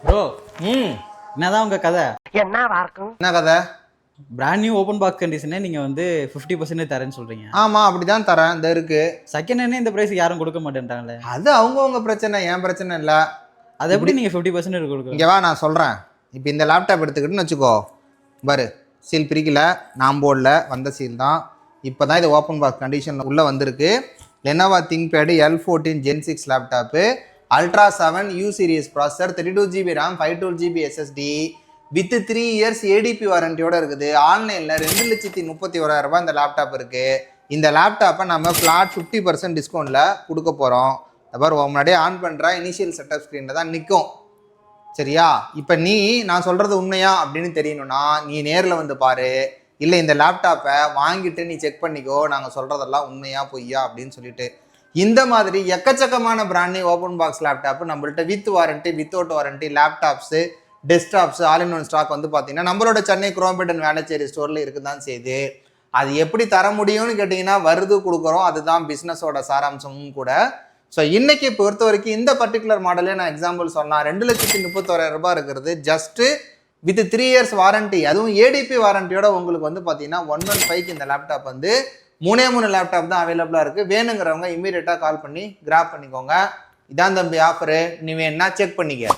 Bro என்னதான் உங்க கதை? என்ன கதை? பிராண்ட் நியூ ஓப்பன் பாக்ஸ் கண்டிஷனே நீங்க வந்து 50% தரேன்னு சொல்றீங்க. ஆமா, அப்படிதான் தரேன். இந்த இருக்கு செகண்ட் ஹேண்டே இந்த பிரைஸ் யாரும் கொடுக்க மாட்டேன்றாங்களே. அது அவங்கவுங்க பிரச்சனை, என் பிரச்சனை இல்ல. அது எப்படி நீங்க 50% கொடுக்குறீங்க? இங்க வா, நான் சொல்றேன். இப்போ இந்த லேப்டாப் எடுத்துக்கிட்டுன்னு வச்சுக்கோ, பாரு, சீல் பிரிக்கல, நான் போர்டில் வந்த சீல் தான். இப்போ தான் இது ஓப்பன் பாக்ஸ் கண்டிஷனில் உள்ளே வந்திருக்கு. Lenovo ThinkPad L14 Gen 6 laptop, Ultra 7 U series processor, 32GB RAM, 512GB SSD with 3 years ADP வாரண்டியோட இருக்குது. ஆன்லைனில் 2,31,000 இந்த லேப்டாப் இருக்குது. இந்த லேப்டாப்பை நம்ம ஃப்ளாட் 50% டிஸ்கவுண்ட்டில் கொடுக்க போகிறோம். அப்புறம் முன்னாடியே ஆன் பண்ணுற இனிஷியல் செட்டப் ஸ்க்ரீனில் தான் நிற்கும். சரியா? இப்போ நான் சொல்கிறது உண்மையா அப்படின்னு தெரியணும்னா நீ நேரில் வந்து பாரு, இல்லை இந்த லேப்டாப்பை வாங்கிட்டு நீ செக் பண்ணிக்கோ, நாங்கள் சொல்கிறதெல்லாம் உண்மையா பொய்யா அப்படின்னு சொல்லிட்டு. இந்த மாதிரி எக்கச்சக்கமான பிராண்ட்னி ஓப்பன் பாக்ஸ் லேப்டாப்பு நம்மள்ட்ட with warranty, without warranty laptops, desktops all in one stock வந்து பார்த்தீங்கன்னா நம்மளோட சென்னை குரோம்பேட் அண்ட் வேளச்சேரி ஸ்டோரில் இருக்குது தான் செய்யுது. அது எப்படி தர முடியும்னு கேட்டிங்கன்னா வருது கொடுக்குறோம். அதுதான் பிஸ்னஸோட சாராம்சமும் கூட. ஸோ இன்னைக்கு பொறுத்த வரைக்கும் இந்த பர்டிகுலர் மாடலே நான் எக்ஸாம்பிள் சொன்னால் 2,31,000 இருக்கிறது ஜஸ்ட்டு வித் 3 இயர்ஸ் வாரண்ட்டி, அதுவும் ADP வாரண்டியோட உங்களுக்கு வந்து பார்த்தீங்கன்னா 115 இந்த லேப்டாப் வந்து 3 லேப்டாப் தான் அவைலபிளாக இருக்குது. வேணுங்கிறவங்க இம்மீடியட்டாக கால் பண்ணி கிராப் பண்ணிக்கோங்க. இதான் தம்பி ஆஃபரு, நீ வேணா செக் பண்ணிக்க.